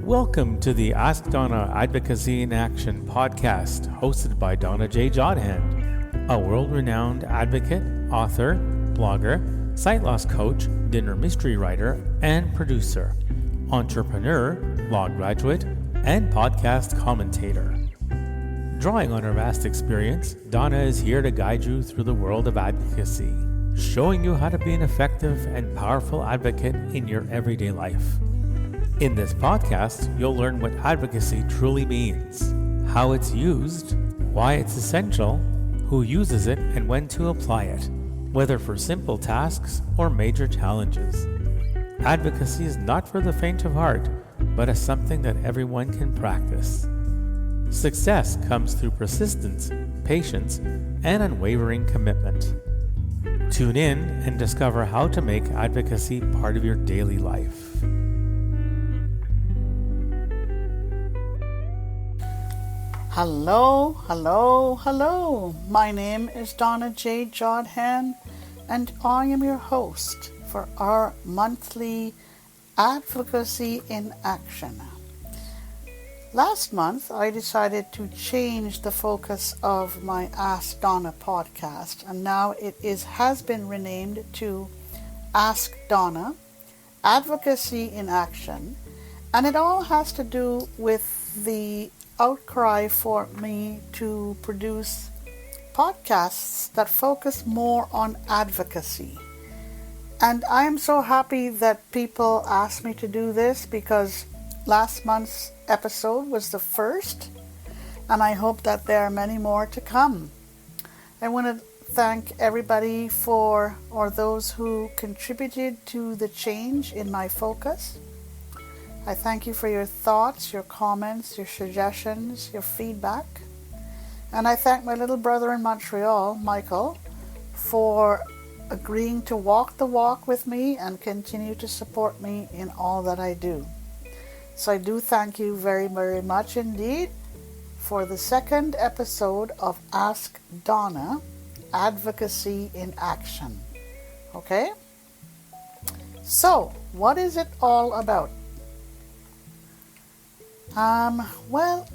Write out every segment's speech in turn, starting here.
Welcome to the Ask Donna Advocacy in Action podcast, hosted by Donna J. Jodhan, a world-renowned advocate, author, blogger, sight loss coach, dinner mystery writer, and producer, entrepreneur, law graduate, and podcast commentator. Drawing on her vast experience, Donna is here to guide you through the world of advocacy, showing you how to be an effective and powerful advocate in your everyday life. In this podcast, you'll learn what advocacy truly means, how it's used, why it's essential, who uses it, and when to apply it, whether for simple tasks or major challenges. Advocacy is not for the faint of heart, but is something that everyone can practice. Success comes through persistence, patience, and unwavering commitment. Tune in and discover how to make advocacy part of your daily life. Hello. My name is Donna J. Jodhan, and I am your host for our monthly Advocacy in Action. Last month, I decided to change the focus of my Ask Donna podcast, and now it has been renamed to Ask Donna Advocacy in Action, and it all has to do with the outcry for me to produce podcasts that focus more on advocacy. And I am so happy that people asked me to do this, because last month's episode was the first, and I hope that there are many more to come. I want to thank everybody or those who contributed to the change in my focus. I thank you for your thoughts, your comments, your suggestions, your feedback. And I thank my little brother in Montreal, Michael, for agreeing to walk the walk with me and continue to support me in all that I do. So I do thank you very, very much indeed for the second episode of Ask Donna, Advocacy in Action. Okay? So, what is it all about? Well,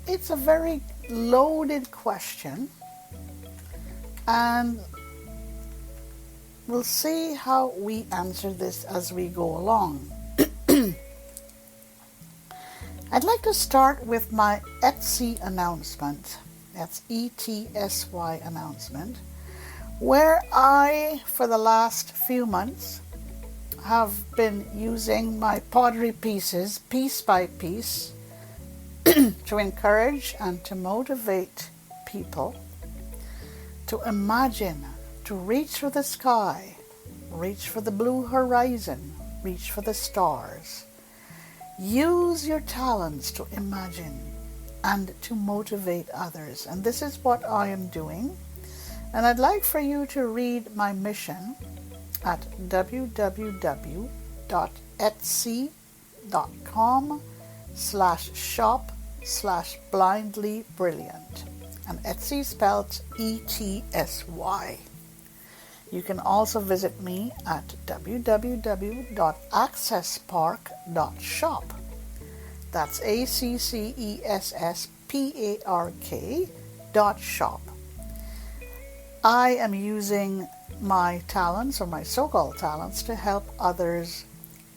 it's a very loaded question, and we'll see how we answer this as we go along. I'd like to start with my Etsy announcement. That's ETSY announcement, where I, for the last few months, have been using my pottery pieces, piece by piece, to encourage and to motivate people to imagine, to reach for the sky, reach for the blue horizon, reach for the stars. Use your talents to imagine and to motivate others. And this is what I am doing. And I'd like for you to read my mission at www.etsy.com/shop/blindlybrilliant. And Etsy spelled ETSY. You can also visit me at www.accesspark.shop. That's ACCESSPARK.shop. I am using my talents, or my so-called talents, to help others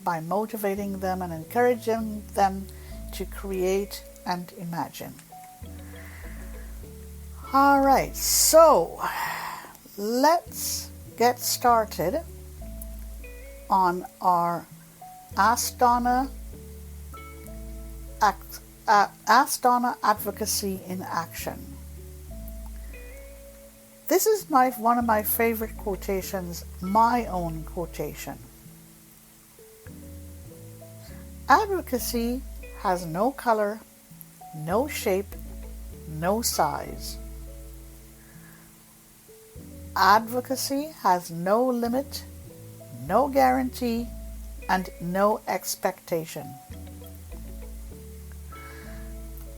by motivating them and encouraging them to create and imagine. All right, so let's get started on our Ask Donna Advocacy in Action. This is one of my favorite quotations, my own quotation. Advocacy has no color, no shape, no size. Advocacy has no limit, no guarantee, and no expectation.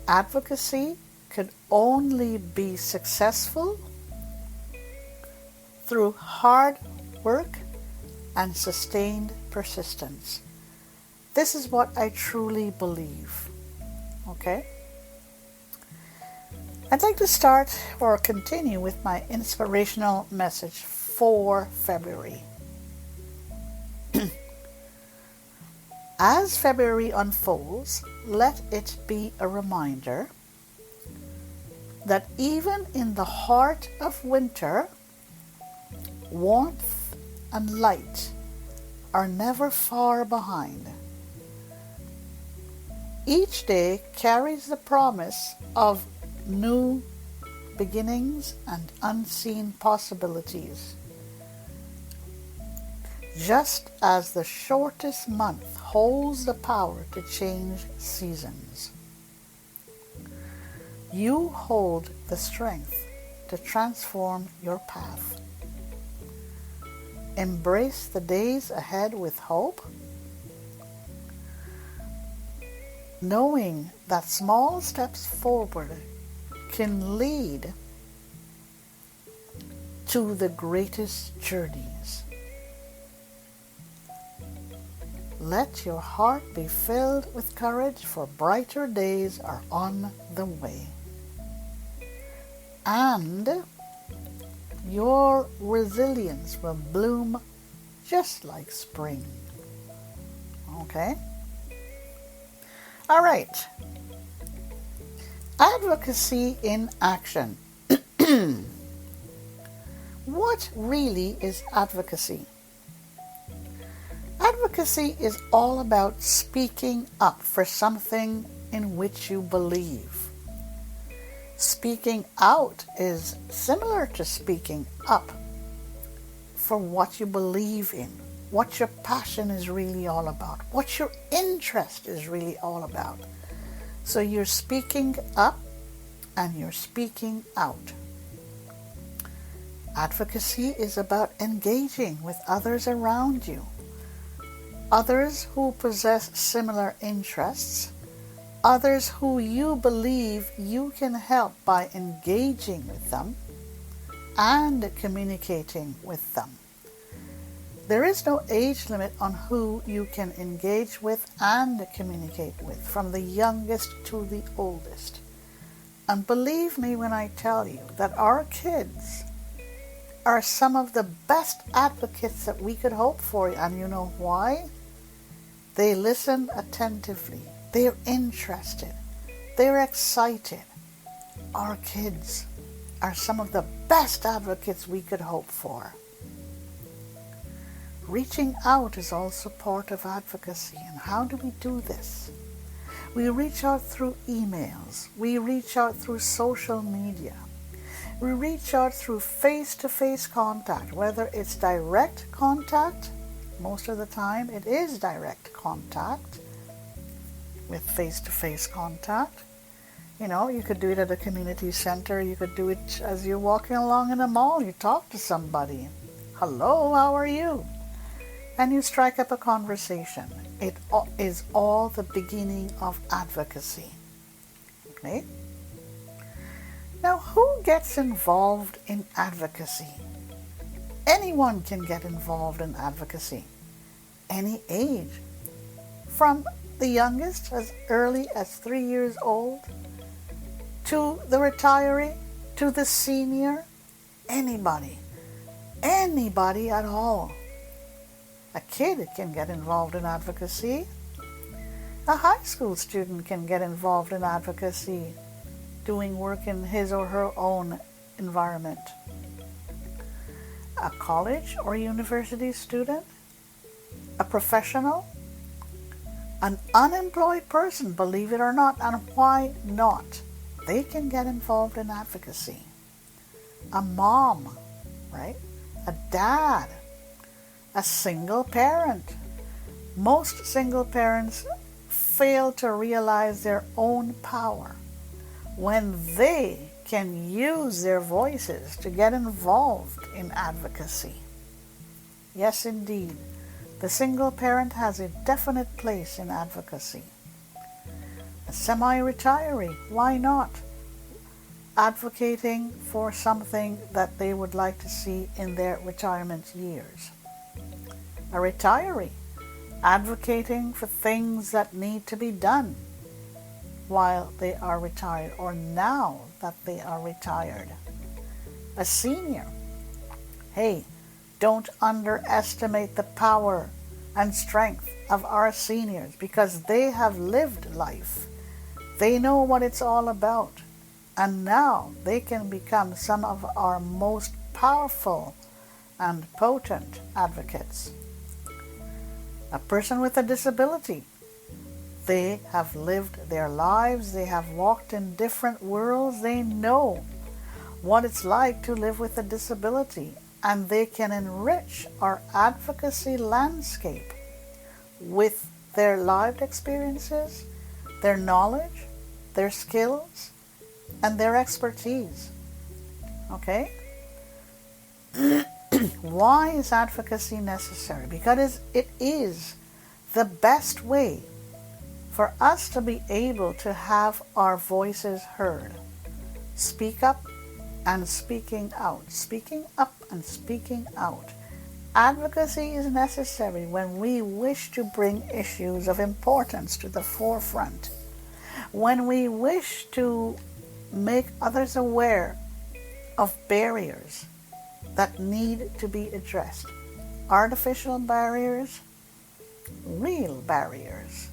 Advocacy could only be successful through hard work and sustained persistence. This is what I truly believe. Okay? I'd like to start or continue with my inspirational message for February. As February unfolds, let it be a reminder that even in the heart of winter, warmth and light are never far behind. Each day carries the promise of new beginnings and unseen possibilities. Just as the shortest month holds the power to change seasons, you hold the strength to transform your path. Embrace the days ahead with hope, knowing that small steps forward can lead to the greatest journeys. Let your heart be filled with courage, for brighter days are on the way. And your resilience will bloom just like spring. Okay? All right. Advocacy in action. What really is advocacy? Advocacy is all about speaking up for something in which you believe. Speaking out is similar to speaking up for what you believe in, what your passion is really all about, what your interest is really all about. So you're speaking up and you're speaking out. Advocacy is about engaging with others around you, others who possess similar interests, others who you believe you can help by engaging with them and communicating with them. There is no age limit on who you can engage with and communicate with, from the youngest to the oldest. And believe me when I tell you that our kids are some of the best advocates that we could hope for. And you know why? They listen attentively. They're interested. They're excited. Our kids are some of the best advocates we could hope for. Reaching out is also part of advocacy. And how do we do this? We reach out through emails. We reach out through social media. We reach out through face-to-face contact, whether it's direct contact. Most of the time it is direct contact with face-to-face contact. You know, you could do it at a community center. You could do it as you're walking along in a mall. You talk to somebody. Hello, how are you? And you strike up a conversation. It is all the beginning of advocacy. Okay? Now, who gets involved in advocacy? Anyone can get involved in advocacy. Any age. From the youngest, as early as 3 years old, to the retiree, to the senior, anybody at all. A kid can get involved in advocacy. A high school student can get involved in advocacy, doing work in his or her own environment. A college or university student, a professional, an unemployed person, believe it or not, and why not? They can get involved in advocacy. A mom, right? A dad, a single parent. Most single parents fail to realize their own power when they can use their voices to get involved in advocacy. Yes, indeed, the single parent has a definite place in advocacy. A semi-retiree, why not? Advocating for something that they would like to see in their retirement years. A retiree, advocating for things that need to be done while they are retired or now that they are retired. A senior, hey, don't underestimate the power and strength of our seniors because they have lived life. They know what it's all about. And now they can become some of our most powerful and potent advocates. A person with a disability, they have lived their lives, they have walked in different worlds, they know what it's like to live with a disability, and they can enrich our advocacy landscape with their lived experiences, their knowledge, their skills, and their expertise. Okay? Why is advocacy necessary? Because it is the best way for us to be able to have our voices heard. Speak up and speaking out. Speaking up and speaking out. Advocacy is necessary when we wish to bring issues of importance to the forefront. When we wish to make others aware of barriers that need to be addressed. Artificial barriers, real barriers,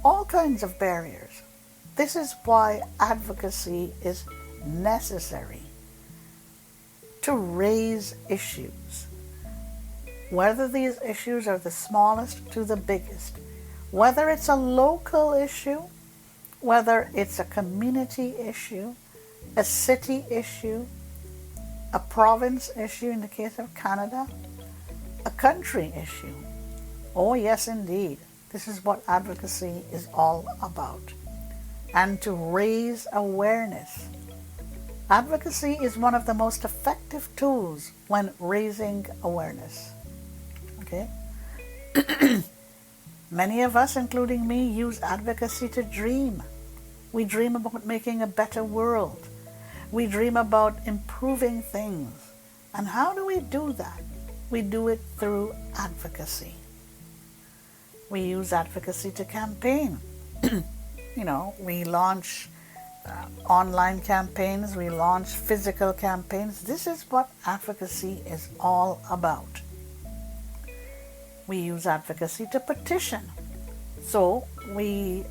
all kinds of barriers. This is why advocacy is necessary. To raise issues, whether these issues are the smallest to the biggest, whether it's a local issue, whether it's a community issue, a city issue, a province issue in the case of Canada, a country issue. Oh yes, indeed. This is what advocacy is all about. And to raise awareness. Advocacy is one of the most effective tools when raising awareness. Okay? Many of us, including me, use advocacy to dream. We dream about making a better world. We dream about improving things. And how do we do that? We do it through advocacy. We use advocacy to campaign. We launch online campaigns, we launch physical campaigns. This is what advocacy is all about. We use advocacy to petition. So we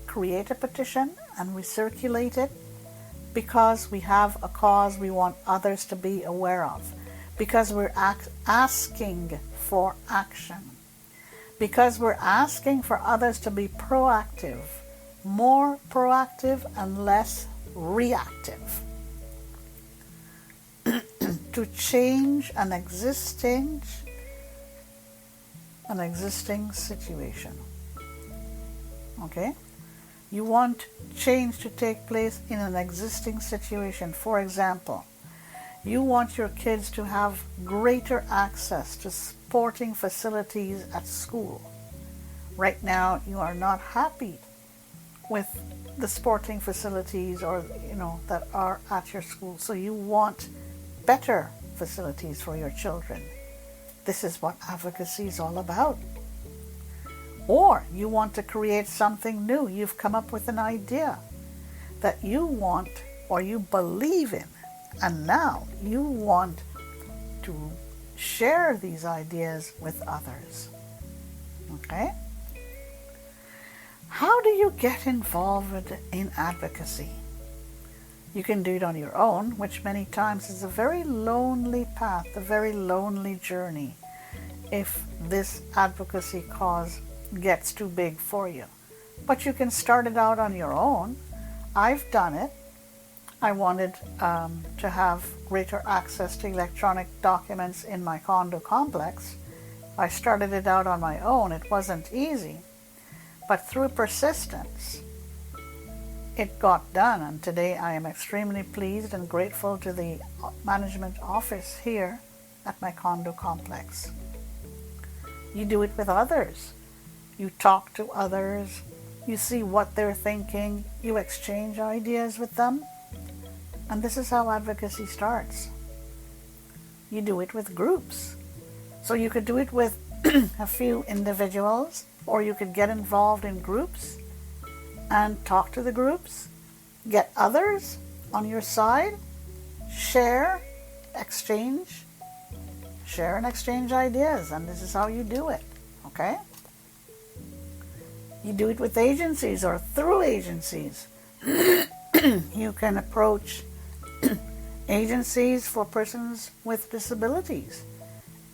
create a petition and we circulate it because we have a cause we want others to be aware of, because we're asking for action, because we're asking for others to be proactive, more proactive and less reactive, to change an existing situation. Okay? You want change to take place in an existing situation. For example, you want your kids to have greater access to sporting facilities at school. Right now, you are not happy with the sporting facilities or that are at your school. So you want better facilities for your children. This is what advocacy is all about. Or you want to create something new. You've come up with an idea that you want or you believe in, and now you want to share these ideas with others. Okay? How do you get involved in advocacy? You can do it on your own, which many times is a very lonely path, a very lonely journey if this advocacy cause gets too big for you. But you can start it out on your own. I've done it. I wanted to have greater access to electronic documents in my condo complex. I started it out on my own. It wasn't easy. But through persistence, it got done. And today I am extremely pleased and grateful to the management office here at my condo complex. You do it with others. You talk to others. You see what they're thinking. You exchange ideas with them. And this is how advocacy starts. You do it with groups. So you could do it with a few individuals, or you could get involved in groups and talk to the groups, get others on your side, share and exchange ideas, and this is how you do it, okay? You do it with agencies or through agencies. You can approach agencies for persons with disabilities,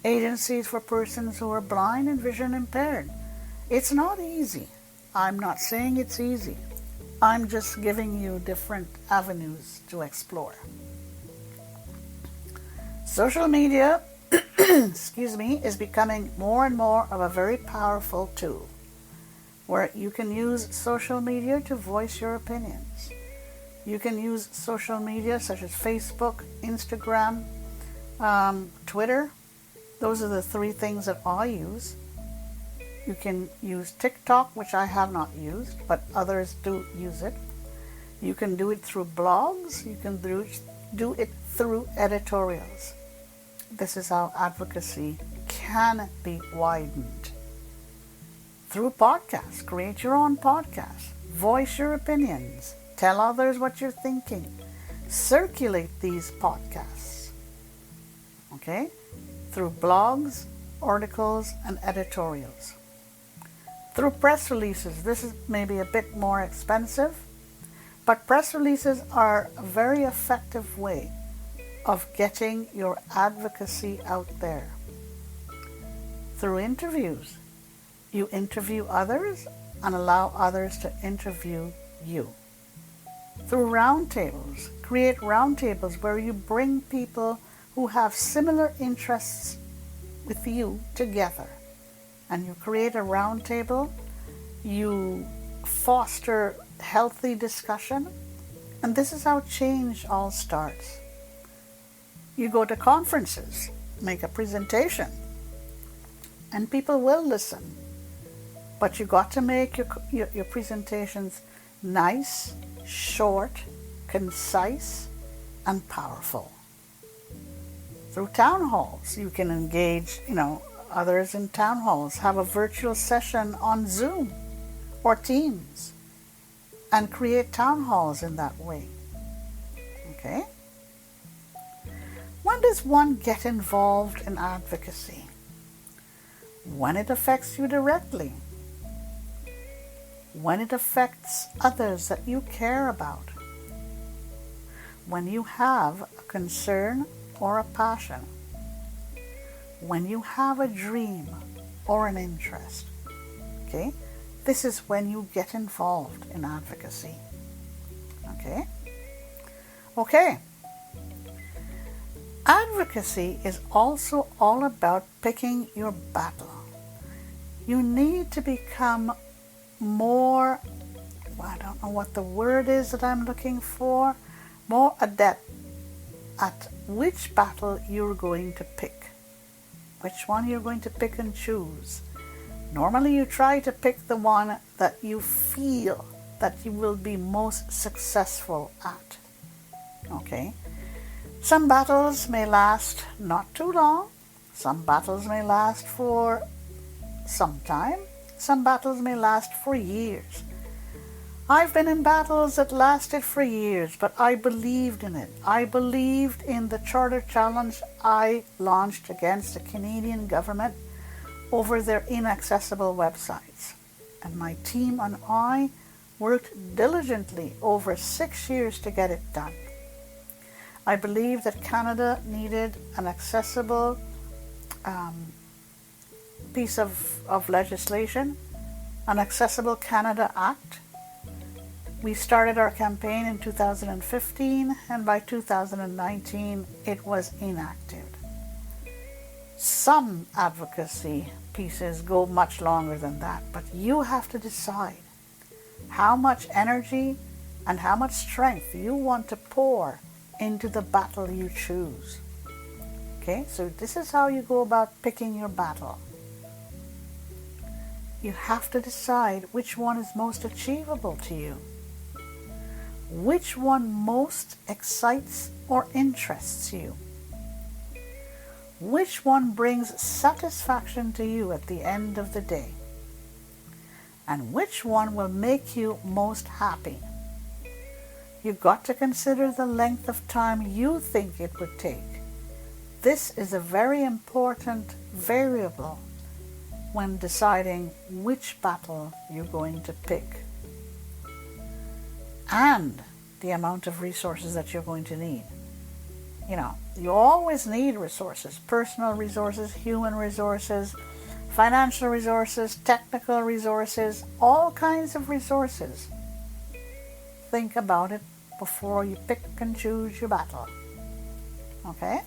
agencies for persons who are blind and vision impaired. It's not easy. I'm not saying it's easy. I'm just giving you different avenues to explore. Social media, is becoming more and more of a very powerful tool where you can use social media to voice your opinions. You can use social media such as Facebook, Instagram, Twitter. Those are the three things that I use. You can use TikTok, which I have not used, but others do use it. You can do it through blogs. You can do it through editorials. This is how advocacy can be widened. Through podcasts. Create your own podcast. Voice your opinions. Tell others what you're thinking. Circulate these podcasts. Okay? Through blogs, articles, and editorials. Through press releases. This is maybe a bit more expensive, but press releases are a very effective way of getting your advocacy out there. Through interviews. You interview others and allow others to interview you. Through roundtables. Create roundtables where you bring people who have similar interests with you together. And you create a roundtable. You foster healthy discussion. And this is how change all starts. You go to conferences, make a presentation, and people will listen. But you got to make your presentations nice, short, concise, and powerful. Through town halls, you can engage, others in town halls. Have a virtual session on Zoom or Teams and create town halls in that way. Okay? When does one get involved in advocacy? When it affects you directly. When it affects others that you care about. When you have a concern or a passion. When you have a dream or an interest. Okay? This is when you get involved in advocacy. Okay? Okay. Advocacy is also all about picking your battle. You need to become more, I don't know what the word is that I'm looking for, more adept at which battle you're going to pick, which one you're going to pick and choose. Normally you try to pick the one that you feel that you will be most successful at. Okay? Some battles may last not too long. Some battles may last for some time. Some battles may last for years. I've been in battles that lasted for years, but I believed in it. I believed in the charter challenge I launched against the Canadian government over their inaccessible websites. And my team and I worked diligently over 6 years to get it done. I believe that Canada needed an accessible piece of legislation, an Accessible Canada Act. We started our campaign in 2015, and by 2019 it was enacted. Some advocacy pieces go much longer than that, but you have to decide how much energy and how much strength you want to pour into the battle you choose. Okay, so this is how you go about picking your battle. You have to decide which one is most achievable to you. Which one most excites or interests you? Which one brings satisfaction to you at the end of the day? And which one will make you most happy? You've got to consider the length of time you think it would take. This is a very important variable when deciding which battle you're going to pick, and the amount of resources that you're going to need. You always need resources, personal resources, human resources, financial resources, technical resources, all kinds of resources. Think about it before you pick and choose your battle. Okay?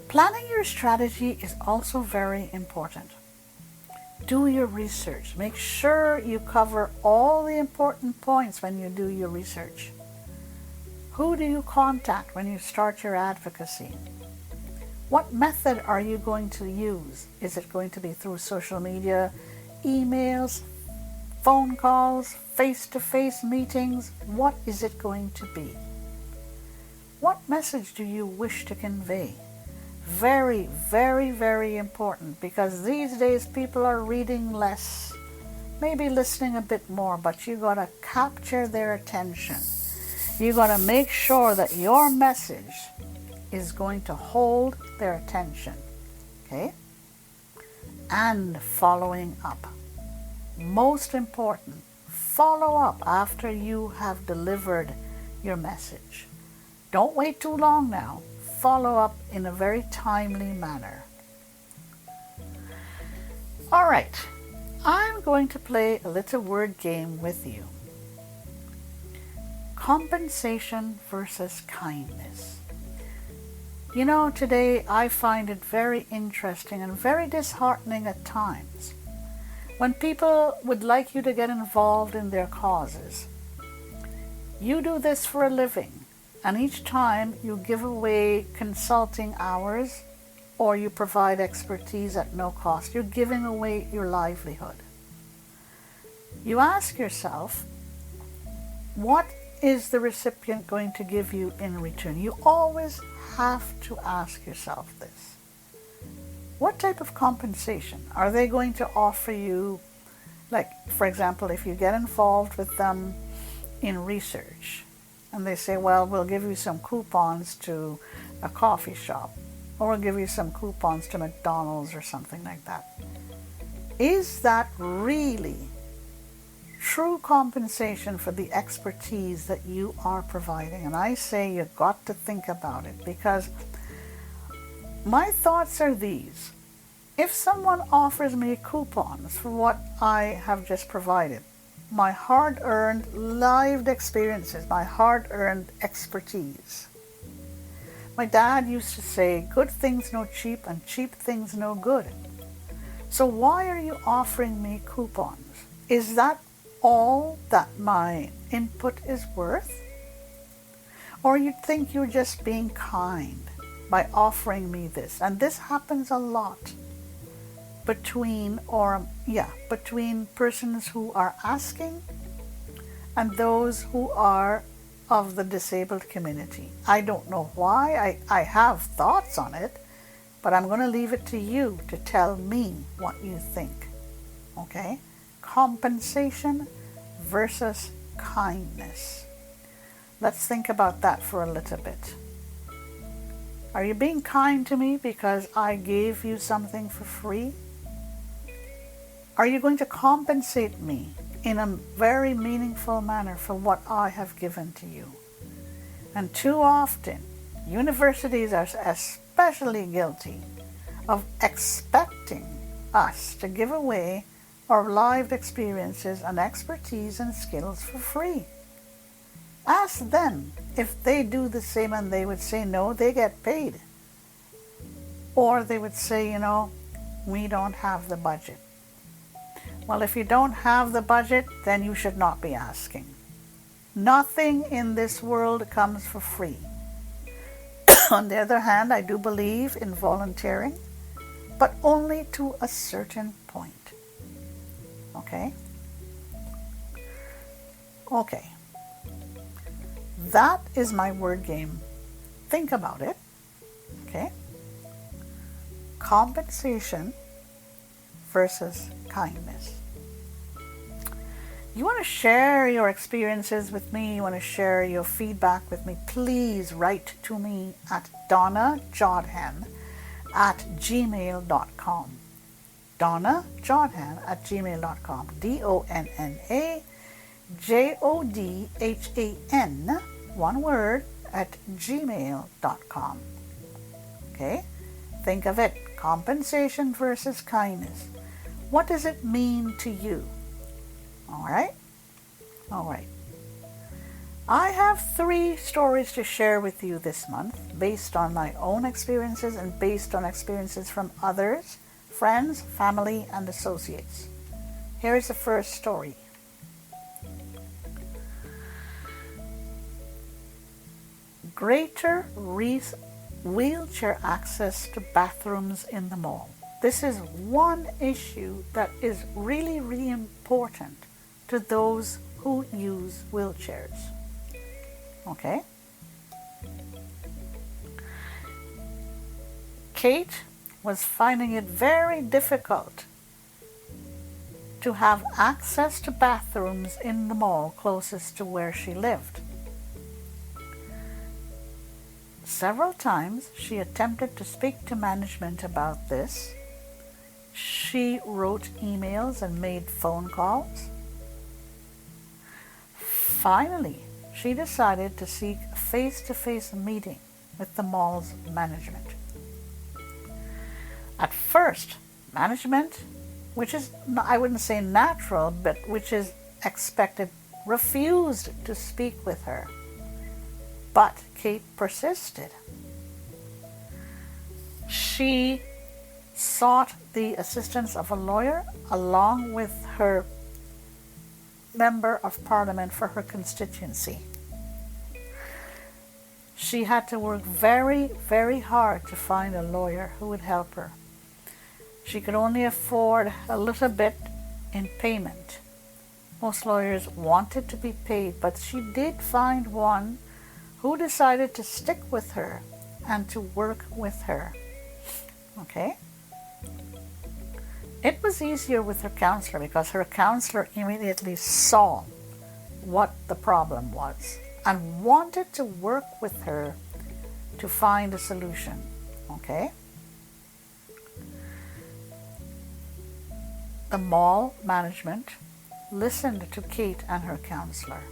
Planning your strategy is also very important. Do your research. Make sure you cover all the important points when you do your research. Who do you contact when you start your advocacy? What method are you going to use? Is it going to be through social media, emails, phone calls, face-to-face meetings? What is it going to be? What message do you wish to convey? Very, very, very important, because these days people are reading less, maybe listening a bit more, but you got to capture their attention. You got to make sure that your message is going to hold their attention. Okay? And following up. Most important, follow up after you have delivered your message. Don't wait too long now. Follow up in a very timely manner. All right, I'm going to play a little word game with you. Compensation versus kindness. Today I find it very interesting and very disheartening at times when people would like you to get involved in their causes. You do this for a living, and each time you give away consulting hours or you provide expertise at no cost, you're giving away your livelihood. You ask yourself, what is the recipient going to give you in return? You always have to ask yourself this. What type of compensation are they going to offer you? Like, for example, if you get involved with them in research and they say, well, we'll give you some coupons to a coffee shop, or we'll give you some coupons to McDonald's or something like that. Is that really true compensation for the expertise that you are providing? And I say you've got to think about it, because my thoughts are these. If someone offers me coupons for what I have just provided, my hard-earned lived experiences, my hard-earned expertise. My dad used to say, good things no cheap and cheap things no good. So why are you offering me coupons? Is that all that my input is worth? Or you think you're just being kind by offering me this? And this happens a lot between persons who are asking and those who are of the disabled community. I don't know why. I have thoughts on it, but I'm going to leave it to you to tell me what you think. Okay? Compensation versus kindness. Let's think about that for a little bit. Are you being kind to me because I gave you something for free? Are you going to compensate me in a very meaningful manner for what I have given to you? And too often, universities are especially guilty of expecting us to give away our lived experiences and expertise and skills for free. Ask them if they do the same, and they would say no, they get paid. Or they would say, we don't have the budget. Well, if you don't have the budget, then you should not be asking. Nothing in this world comes for free. On the other hand, I do believe in volunteering, but only to a certain point. Okay? Okay. That is my word game. Think about it. Okay? Okay? Compensation versus kindness. You want to share your experiences with me, you want to share your feedback with me, please write to me at donnajodhan@gmail.com. donnajodhan@gmail.com. DONNAJODHAN, one word, at gmail.com. Okay? Think of it. Compensation versus kindness. What does it mean to you? All right? I have 3 stories to share with you this month based on my own experiences and based on experiences from others, friends, family, and associates. Here is the first story. Greater wheelchair access to bathrooms in the mall. This is one issue that is really, really important to those who use wheelchairs. Okay? Kate was finding it very difficult to have access to bathrooms in the mall closest to where she lived. Several times she attempted to speak to management about this. She wrote emails and made phone calls. Finally, she decided to seek a face-to-face meeting with the mall's management. At first, management, which is, I wouldn't say natural, but which is expected, refused to speak with her. But Kate persisted. She sought the assistance of a lawyer along with her member of parliament for her constituency. She had to work very, very hard to find a lawyer who would help her. She could only afford a little bit in payment. Most lawyers wanted to be paid, but she did find one who decided to stick with her and to work with her. Okay? It was easier with her counselor because her counselor immediately saw what the problem was and wanted to work with her to find a solution. Okay? The mall management listened to Kate and her counselor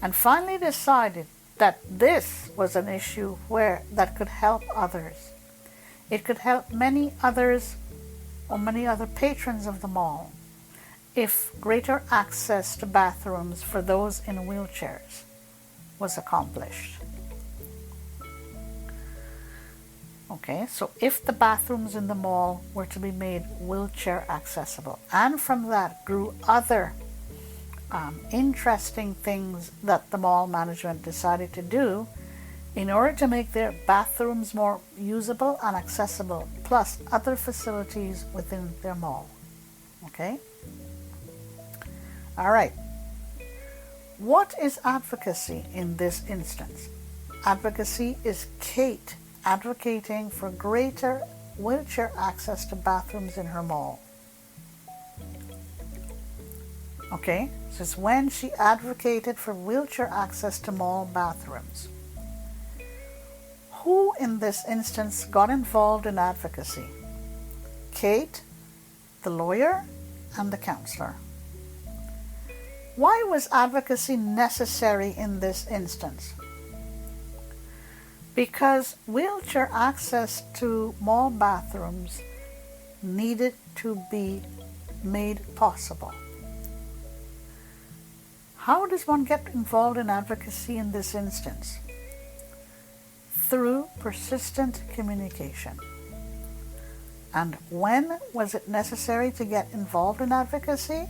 and finally decided that this was an issue that could help others. It could help many others or many other patrons of the mall if greater access to bathrooms for those in wheelchairs was accomplished. Okay, so if the bathrooms in the mall were to be made wheelchair accessible, and from that grew other interesting things that the mall management decided to do in order to make their bathrooms more usable and accessible, plus other facilities within their mall. Okay? All right. What is advocacy in this instance? Advocacy is Kate advocating for greater wheelchair access to bathrooms in her mall. Okay? This is when she advocated for wheelchair access to mall bathrooms. Who in this instance got involved in advocacy? Kate, the lawyer, and the counselor. Why was advocacy necessary in this instance? Because wheelchair access to mall bathrooms needed to be made possible. How does one get involved in advocacy in this instance? Through persistent communication. And when was it necessary to get involved in advocacy?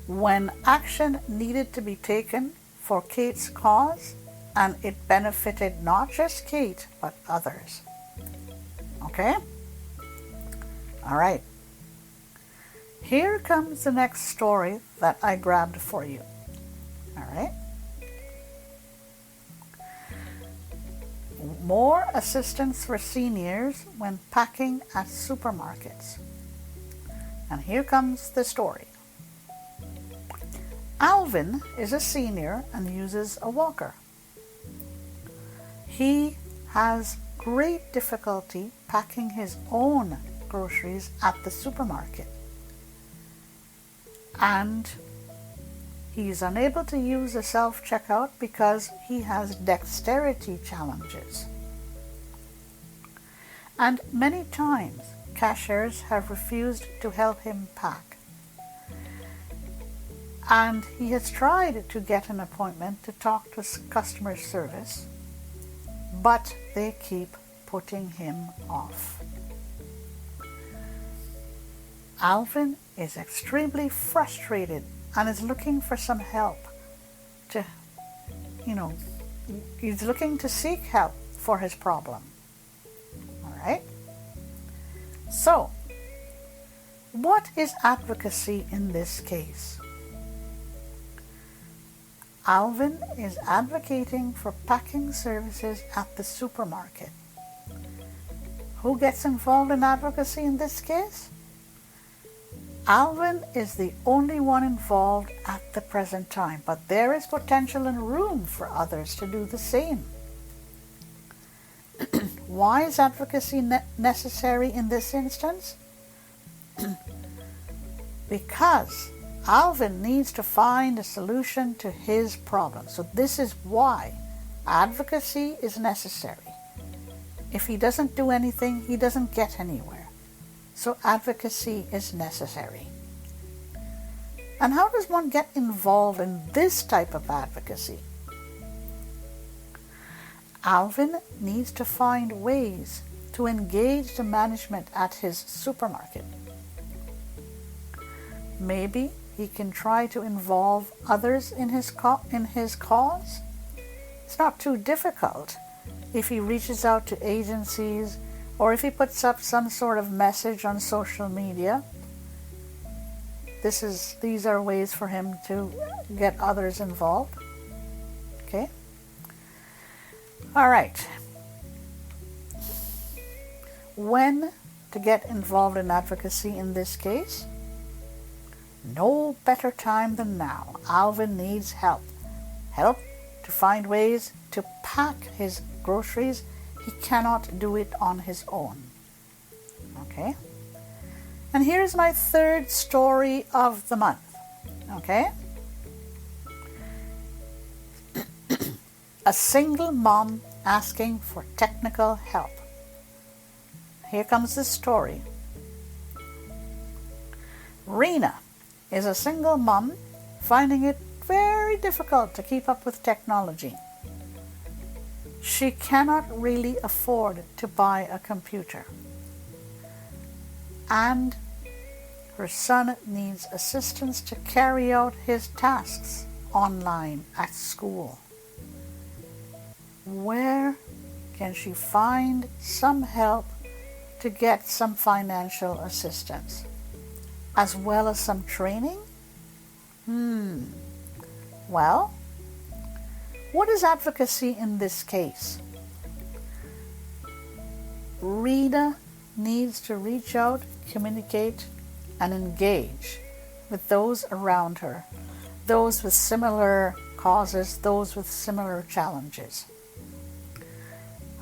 When action needed to be taken for Kate's cause and it benefited not just Kate but others. Okay? All right. Here comes the next story that I grabbed for you. All right? More assistance for seniors when packing at supermarkets. And here comes the story. Alvin is a senior and uses a walker. He has great difficulty packing his own groceries at the supermarket. And he is unable to use a self-checkout because he has dexterity challenges. And many times, cashiers have refused to help him pack. And he has tried to get an appointment to talk to customer service, but they keep putting him off. Alvin is extremely frustrated and is looking for some help he's looking to seek help for his problem. All right? So, what is advocacy in this case? Alvin is advocating for packing services at the supermarket. Who gets involved in advocacy in this case? Alvin is the only one involved at the present time, but there is potential and room for others to do the same. Why is advocacy necessary in this instance? Because Alvin needs to find a solution to his problem. So this is why advocacy is necessary. If he doesn't do anything, he doesn't get anywhere. So advocacy is necessary. And how does one get involved in this type of advocacy? Alvin needs to find ways to engage the management at his supermarket. Maybe he can try to involve others in his cause. It's not too difficult if he reaches out to agencies or if he puts up some sort of message on social media. These are ways for him to get others involved. Okay? All right. When to get involved in advocacy in this case? No better time than now. Alvin needs help. Help to find ways to pack his groceries. He cannot do it on his own. Okay? And here's my third story of the month. Okay? A single mom asking for technical help. Here comes the story. Rena is a single mom finding it very difficult to keep up with technology. She cannot really afford to buy a computer. And her son needs assistance to carry out his tasks online at school. Where can she find some help to get some financial assistance, as well as some training? Well, what is advocacy in this case? Rena needs to reach out, communicate, and engage with those around her, those with similar causes, those with similar challenges.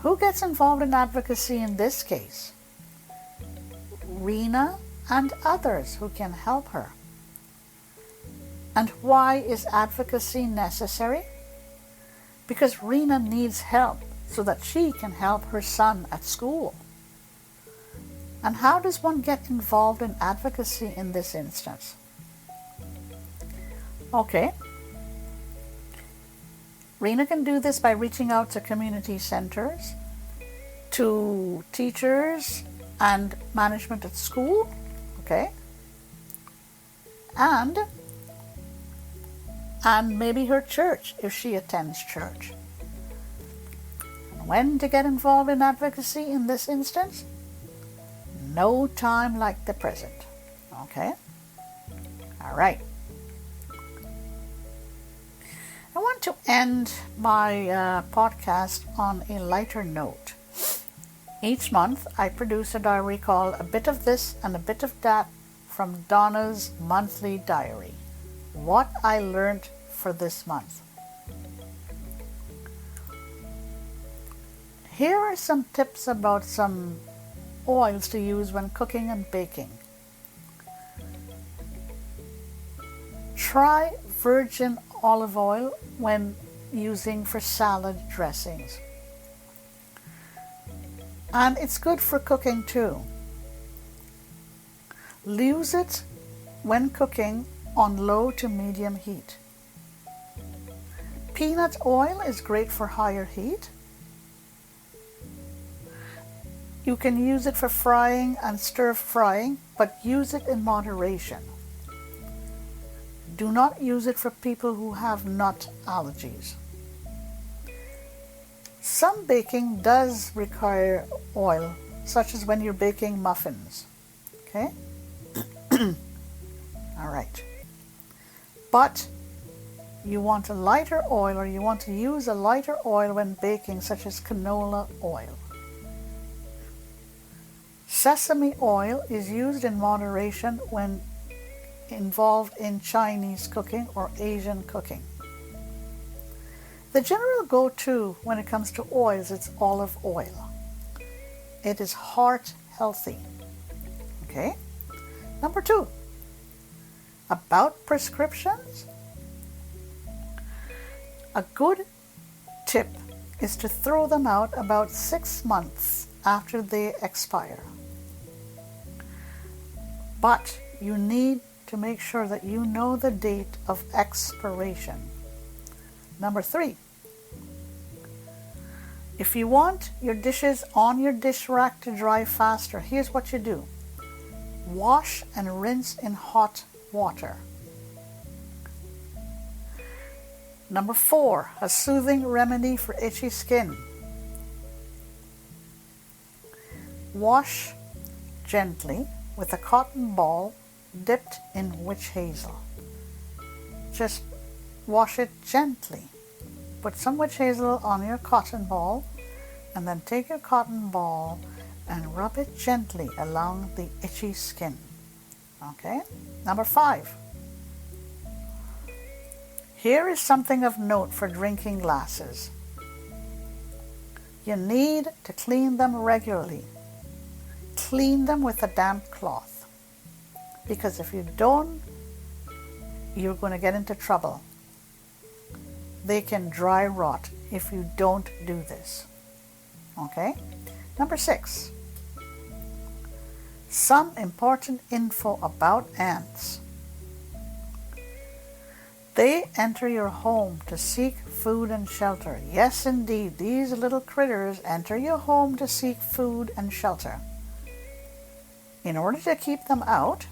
Who gets involved in advocacy in this case? Rena and others who can help her. And why is advocacy necessary? Because Rena needs help so that she can help her son at school. And how does one get involved in advocacy in this instance? Okay. Rena can do this by reaching out to community centers, to teachers and management at school, okay? And maybe her church if she attends church. And when to get involved in advocacy in this instance? No time like the present, okay? All right. I want to end my podcast on a lighter note. Each month, I produce a diary called A Bit of This and a Bit of That from Donna's Monthly Diary. What I learned for this month. Here are some tips about some oils to use when cooking and baking. Try virgin olive oil when using for salad dressings. And it's good for cooking too. Use it when cooking on low to medium heat. Peanut oil is great for higher heat. You can use it for frying and stir frying, but use it in moderation. Do not use it for people who have nut allergies. Some baking does require oil, such as when you're baking muffins. Okay? All right. But you want a lighter oil, or you want to use a lighter oil when baking, such as canola oil. Sesame oil is used in moderation when involved in Chinese cooking or Asian cooking. The general go-to when it comes to oils is olive oil. It is heart healthy. Okay? Number 2, about prescriptions. A good tip is to throw them out about 6 months after they expire. But you need to make sure that you know the date of expiration. Number 3, if you want your dishes on your dish rack to dry faster, here's what you do. Wash and rinse in hot water. Number 4, a soothing remedy for itchy skin. Wash gently with a cotton ball dipped in witch hazel. Just wash it gently. Put some witch hazel on your cotton ball, and then take your cotton ball and rub it gently along the itchy skin. Okay? Number 5. Here is something of note for drinking glasses. You need to clean them regularly. Clean them with a damp cloth. Because if you don't, you're going to get into trouble. They can dry rot if you don't do this. Okay? Number 6. Some important info about ants. They enter your home to seek food and shelter. Yes, indeed, these little critters enter your home to seek food and shelter. In order to keep them out,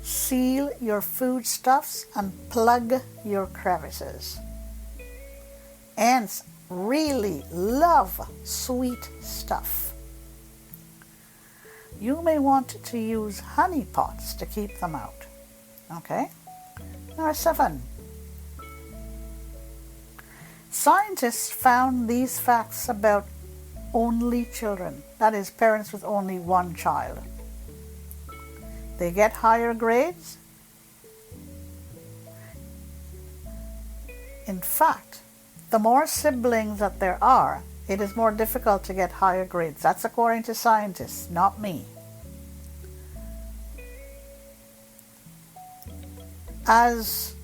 seal your foodstuffs and plug your crevices. Ants really love sweet stuff. You may want to use honey pots to keep them out. Okay? Number 7. Scientists found these facts about only children, that is, parents with only one child. They get higher grades. In fact, the more siblings that there are, it is more difficult to get higher grades. That's according to scientists, not me. As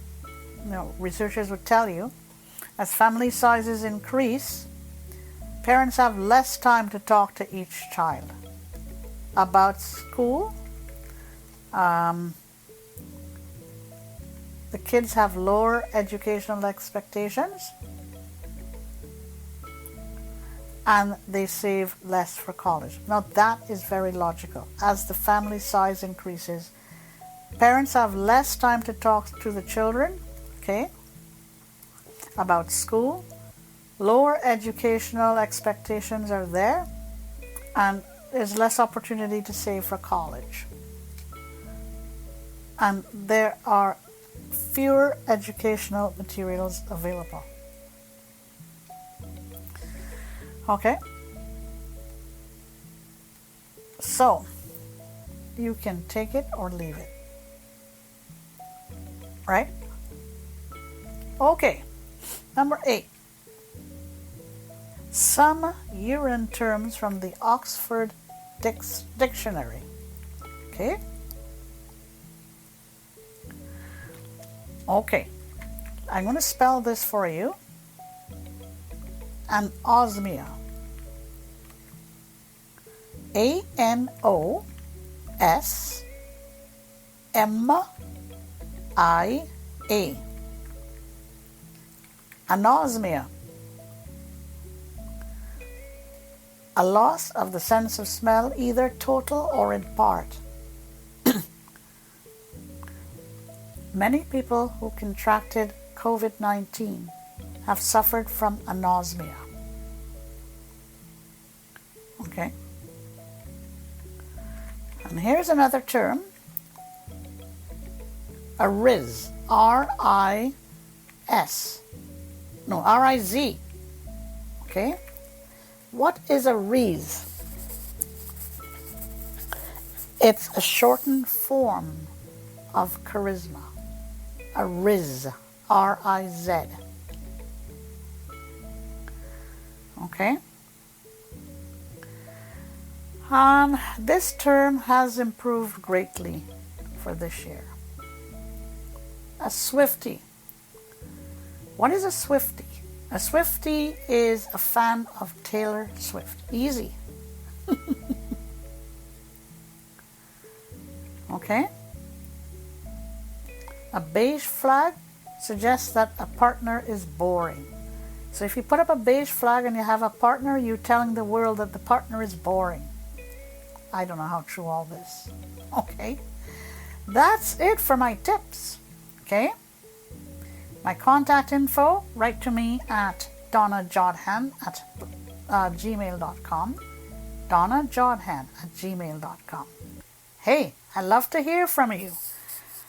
researchers would tell you, as family sizes increase, parents have less time to talk to each child about school. The kids have lower educational expectations, and they save less for college. Now that is very logical. As the family size increases, parents have less time to talk to the children, okay, about school. Lower educational expectations are there, and there's less opportunity to save for college. And there are fewer educational materials available. Okay? So, you can take it or leave it. Right? Okay. Number 8. Some urine terms from the Oxford Dictionary. Okay? Okay. I'm going to spell this for you. Anosmia. A-N-O-S-M-I-A. Anosmia. A loss of the sense of smell, either total or in part. Many people who contracted COVID-19 have suffered from anosmia. Okay. And here's another term. A RIZ. R-I-Z. Okay. What is a RIZ? It's a shortened form of charisma. A RIZ. R-I-Z. Okay. This term has improved greatly for this year. A Swiftie. What is a Swiftie? A Swiftie is a fan of Taylor Swift. Easy. Okay. A beige flag suggests that a partner is boring. So if you put up a beige flag and you have a partner, you're telling the world that the partner is boring. I don't know how true all this. Okay. That's it for my tips. Okay. My contact info, write to me at donnajodhan at gmail.com. donnajodhan at gmail.com. Hey, I love to hear from you.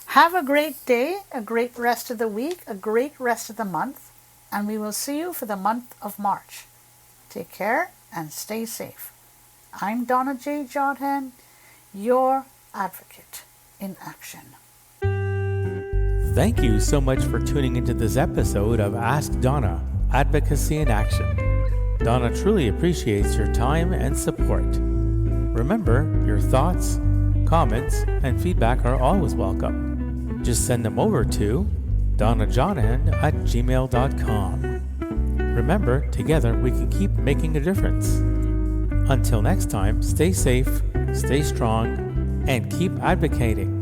Have a great day, a great rest of the week, a great rest of the month, and we will see you for the month of March. Take care and stay safe. I'm Donna J. Jodhan, your advocate in action. Thank you so much for tuning into this episode of Ask Donna, Advocacy in Action. Donna truly appreciates your time and support. Remember, your thoughts, comments, and feedback are always welcome. Just send them over to donnajodhan@gmail.com. Remember, together we can keep making a difference. Until next time, stay safe, stay strong, and keep advocating.